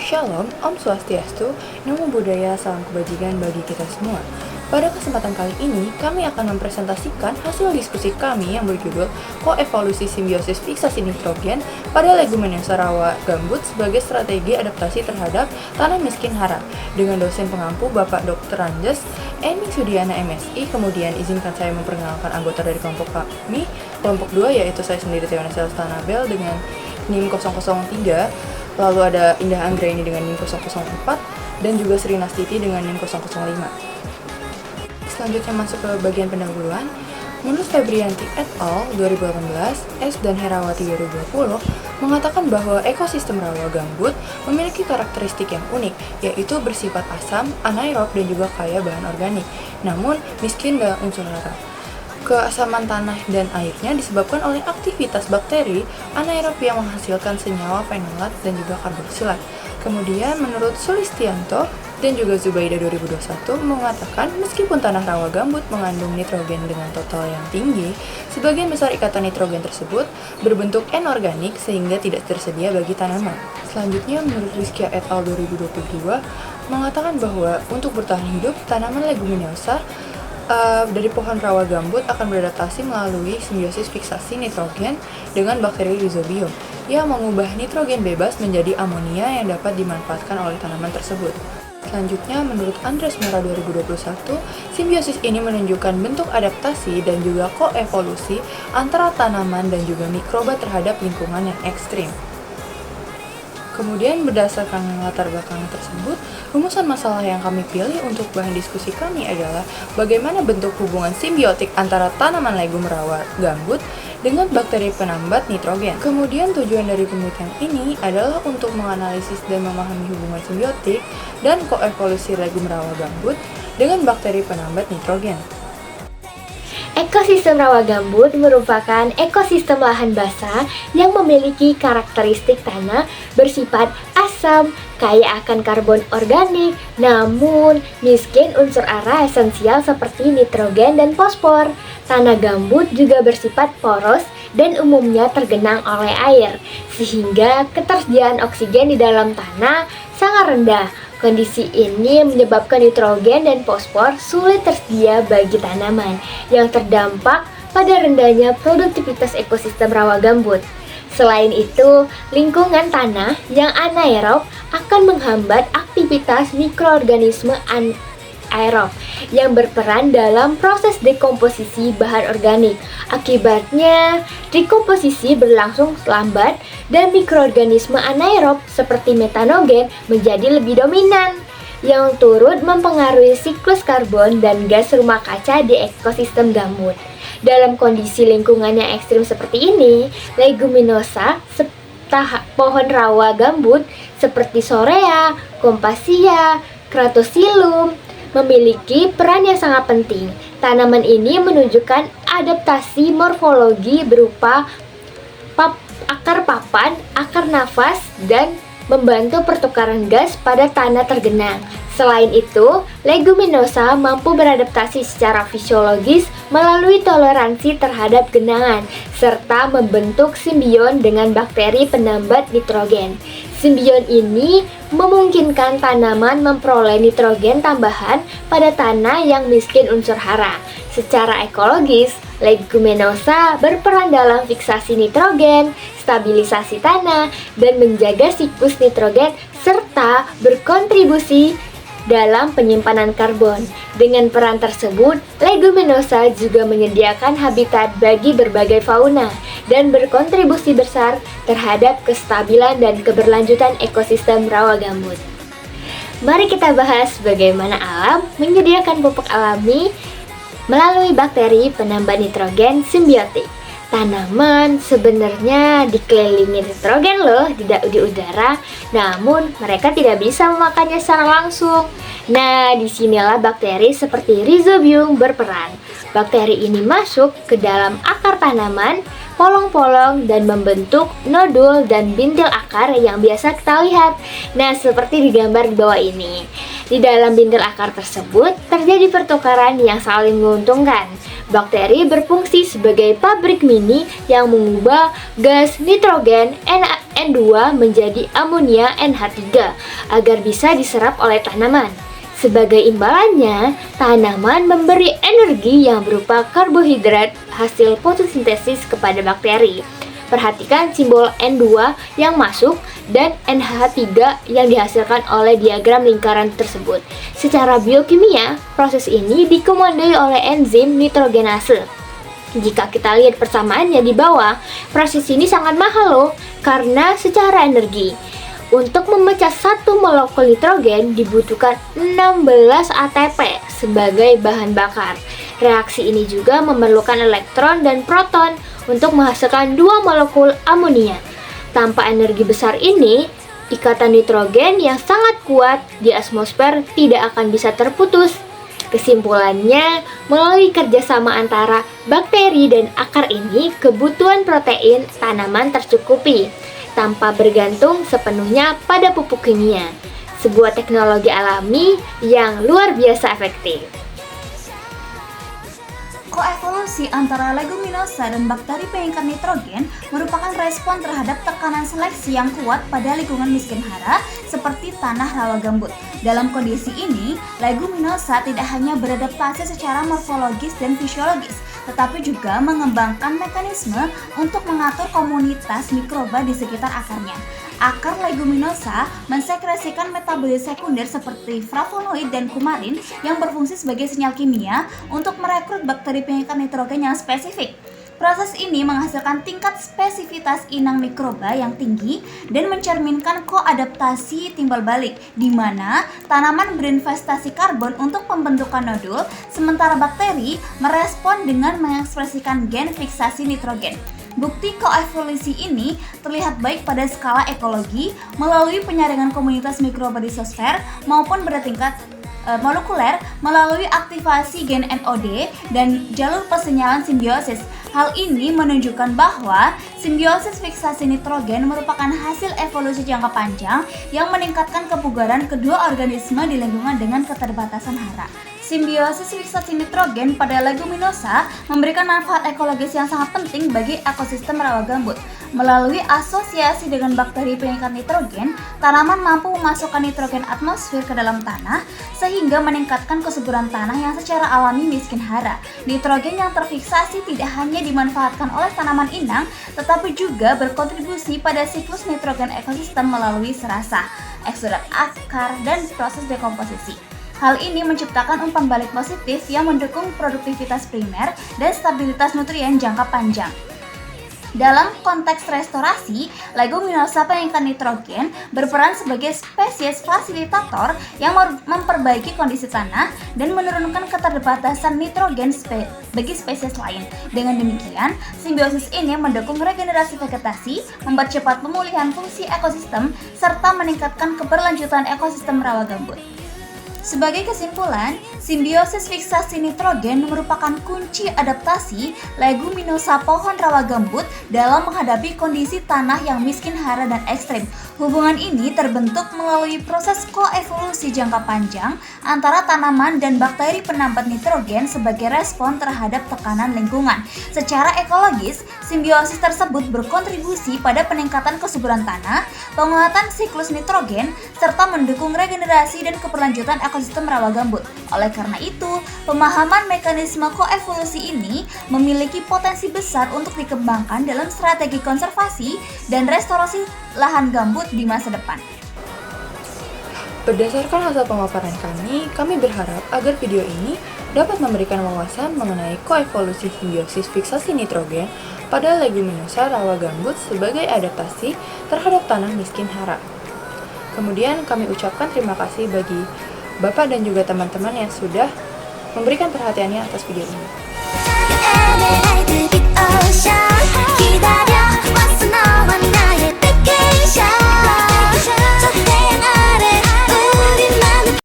Shalom, Om Swastiastu, Namo Buddhaya, salam kebajikan bagi kita semua. Pada kesempatan kali ini, kami akan mempresentasikan hasil diskusi kami yang berjudul Koevolusi Simbiosis Fiksasi Nitrogen pada Leguminosa rawa gambut sebagai strategi adaptasi terhadap tanah miskin hara dengan dosen pengampu Bapak Dr. Anjas Eni Sudiana MSI. Kemudian izinkan saya memperkenalkan anggota dari kelompok kami, kelompok 2, yaitu saya sendiri Teona Selstanabel dengan NIM 003, lalu ada Indah Anggraini dengan NIM 004, dan juga Sri Nastiti dengan NIM 005. Selanjutnya masuk ke bagian pendahuluan. Menurut Febrianti et al. 2018, S dan Herawati 2020 mengatakan bahwa ekosistem rawa gambut memiliki karakteristik yang unik, yaitu bersifat asam, anaerob, dan juga kaya bahan organik, namun miskin dalam unsur hara. Keasaman tanah dan airnya disebabkan oleh aktivitas bakteri anaerob yang menghasilkan senyawa fenolat dan juga karboksilat. Kemudian menurut Sulistianto dan juga Zubaida 2021 mengatakan meskipun tanah rawa gambut mengandung nitrogen dengan total yang tinggi, sebagian besar ikatan nitrogen tersebut berbentuk anorganik sehingga tidak tersedia bagi tanaman. Selanjutnya menurut Rizkia et al. 2022 mengatakan bahwa untuk bertahan hidup, tanaman leguminosa dari pohon rawa gambut akan beradaptasi melalui simbiosis fiksasi nitrogen dengan bakteri Rhizobium yang mengubah nitrogen bebas menjadi amonia yang dapat dimanfaatkan oleh tanaman tersebut. Selanjutnya, menurut Andres Mora 2021, simbiosis ini menunjukkan bentuk adaptasi dan juga koevolusi antara tanaman dan juga mikroba terhadap lingkungan yang ekstrim. Kemudian berdasarkan latar belakang tersebut, rumusan masalah yang kami pilih untuk bahan diskusi kami adalah bagaimana bentuk hubungan simbiotik antara tanaman legum rawa gambut dengan bakteri penambat nitrogen. Kemudian tujuan dari penelitian ini adalah untuk menganalisis dan memahami hubungan simbiotik dan koevolusi legum rawa gambut dengan bakteri penambat nitrogen. Ekosistem rawa gambut merupakan ekosistem lahan basah yang memiliki karakteristik tanah bersifat asam, kaya akan karbon organik, namun miskin unsur hara esensial seperti nitrogen dan fosfor. Tanah gambut juga bersifat poros dan umumnya tergenang oleh air, sehingga ketersediaan oksigen di dalam tanah sangat rendah. Kondisi ini menyebabkan nitrogen dan fosfor sulit tersedia bagi tanaman yang terdampak pada rendahnya produktivitas ekosistem rawa gambut. Selain itu, lingkungan tanah yang anaerob akan menghambat aktivitas mikroorganisme anaerob yang berperan dalam proses dekomposisi bahan organik. Akibatnya, dekomposisi berlangsung lambat dan mikroorganisme anaerob seperti metanogen menjadi lebih dominan, yang turut mempengaruhi siklus karbon dan gas rumah kaca di ekosistem gambut. Dalam kondisi lingkungan yang ekstrim seperti ini, leguminosa pohon rawa gambut seperti Sorea, Kompasia, Kratosilum memiliki peran yang sangat penting. Tanaman ini menunjukkan adaptasi morfologi berupa akar papan, akar nafas, dan membantu pertukaran gas pada tanah tergenang. Selain itu, leguminosa mampu beradaptasi secara fisiologis melalui toleransi terhadap genangan, serta membentuk simbion dengan bakteri penambat nitrogen. Simbion ini memungkinkan tanaman memperoleh nitrogen tambahan pada tanah yang miskin unsur hara. Secara ekologis, leguminosa berperan dalam fiksasi nitrogen, stabilisasi tanah, dan menjaga siklus nitrogen, serta berkontribusi dalam penyimpanan karbon. Dengan peran tersebut, leguminosa juga menyediakan habitat bagi berbagai fauna dan berkontribusi besar terhadap kestabilan dan keberlanjutan ekosistem rawa gambut. Mari kita bahas bagaimana alam menyediakan pupuk alami melalui bakteri penambat nitrogen simbiotik. Tanaman sebenarnya dikelilingi nitrogen loh di udara, namun mereka tidak bisa memakannya secara langsung. Nah, disinilah bakteri seperti Rhizobium berperan. Bakteri ini masuk ke dalam akar tanaman, polong-polong, dan membentuk nodul dan bintil akar yang biasa kita lihat. Nah, seperti di gambar di bawah ini. Di dalam bintil akar tersebut terjadi pertukaran yang saling menguntungkan. Bakteri berfungsi sebagai pabrik mini yang mengubah gas nitrogen N2 menjadi amonia NH3 agar bisa diserap oleh tanaman. Sebagai imbalannya, tanaman memberi energi yang berupa karbohidrat hasil fotosintesis kepada bakteri. Perhatikan simbol N2 yang masuk dan NH3 yang dihasilkan oleh diagram lingkaran tersebut. Secara biokimia, proses ini dikomandoi oleh enzim nitrogenase. Jika kita lihat persamaannya di bawah, proses ini sangat mahal loh, karena secara energi. Untuk memecah satu molekul nitrogen dibutuhkan 16 ATP sebagai bahan bakar. Reaksi ini juga memerlukan elektron dan proton untuk menghasilkan dua molekul amonia. Tanpa energi besar ini, ikatan nitrogen yang sangat kuat di atmosfer tidak akan bisa terputus. Kesimpulannya, melalui kerjasama antara bakteri dan akar ini, kebutuhan protein tanaman tercukupi tanpa bergantung sepenuhnya pada pupuk kimia. Sebuah teknologi alami yang luar biasa efektif. Koevolusi antara leguminosa dan bakteri pengikat nitrogen merupakan respon terhadap tekanan seleksi yang kuat pada lingkungan miskin hara seperti tanah rawa gambut. Dalam kondisi ini, leguminosa tidak hanya beradaptasi secara morfologis dan fisiologis, tetapi juga mengembangkan mekanisme untuk mengatur komunitas mikroba di sekitar akarnya. Akar leguminosa mensekresikan metabolit sekunder seperti flavonoid dan kumarin yang berfungsi sebagai sinyal kimia untuk merekrut bakteri pengikat nitrogen yang spesifik. Proses ini menghasilkan tingkat spesifitas inang mikroba yang tinggi dan mencerminkan koadaptasi timbal balik, di mana tanaman berinvestasi karbon untuk pembentukan nodul, sementara bakteri merespon dengan mengekspresikan gen fiksasi nitrogen. Bukti koevolusi ini terlihat baik pada skala ekologi melalui penyaringan komunitas mikroba di sosfer maupun pada tingkat molekuler melalui aktivasi gen NOD dan jalur persinyalan simbiosis. Hal ini menunjukkan bahwa simbiosis fiksasi nitrogen merupakan hasil evolusi jangka panjang yang meningkatkan kebugaran kedua organisme di lingkungan dengan keterbatasan hara. Simbiosis fiksasi nitrogen pada leguminosa memberikan manfaat ekologis yang sangat penting bagi ekosistem rawa gambut. Melalui asosiasi dengan bakteri pengikat nitrogen, tanaman mampu memasukkan nitrogen atmosfer ke dalam tanah sehingga meningkatkan kesuburan tanah yang secara alami miskin hara. Nitrogen yang terfiksasi tidak hanya dimanfaatkan oleh tanaman inang, tetapi juga berkontribusi pada siklus nitrogen ekosistem melalui serasa, eksudat akar, dan proses dekomposisi. Hal ini menciptakan umpan balik positif yang mendukung produktivitas primer dan stabilitas nutrien jangka panjang. Dalam konteks restorasi, leguminosa pengikat nitrogen berperan sebagai spesies fasilitator yang memperbaiki kondisi tanah dan menurunkan keterbatasan nitrogen bagi spesies lain. Dengan demikian, simbiosis ini mendukung regenerasi vegetasi, mempercepat pemulihan fungsi ekosistem, serta meningkatkan keberlanjutan ekosistem rawa gambut. Sebagai kesimpulan, simbiosis fiksasi nitrogen merupakan kunci adaptasi leguminosa pohon rawa gambut dalam menghadapi kondisi tanah yang miskin hara dan ekstrim. Hubungan ini terbentuk melalui proses koevolusi jangka panjang antara tanaman dan bakteri penambat nitrogen sebagai respon terhadap tekanan lingkungan. Secara ekologis, simbiosis tersebut berkontribusi pada peningkatan kesuburan tanah, penguatan siklus nitrogen, serta mendukung regenerasi dan keberlanjutan ekosistem rawa gambut. Oleh karena itu, pemahaman mekanisme koevolusi ini memiliki potensi besar untuk dikembangkan dalam strategi konservasi dan restorasi lahan gambut di masa depan. Berdasarkan hasil pemaparan kami berharap agar video ini dapat memberikan wawasan mengenai koevolusi simbiosis fiksasi nitrogen pada leguminosa rawa gambut sebagai adaptasi terhadap tanah miskin hara. Kemudian kami ucapkan terima kasih bagi Bapak dan juga teman-teman yang sudah memberikan perhatiannya atas video ini.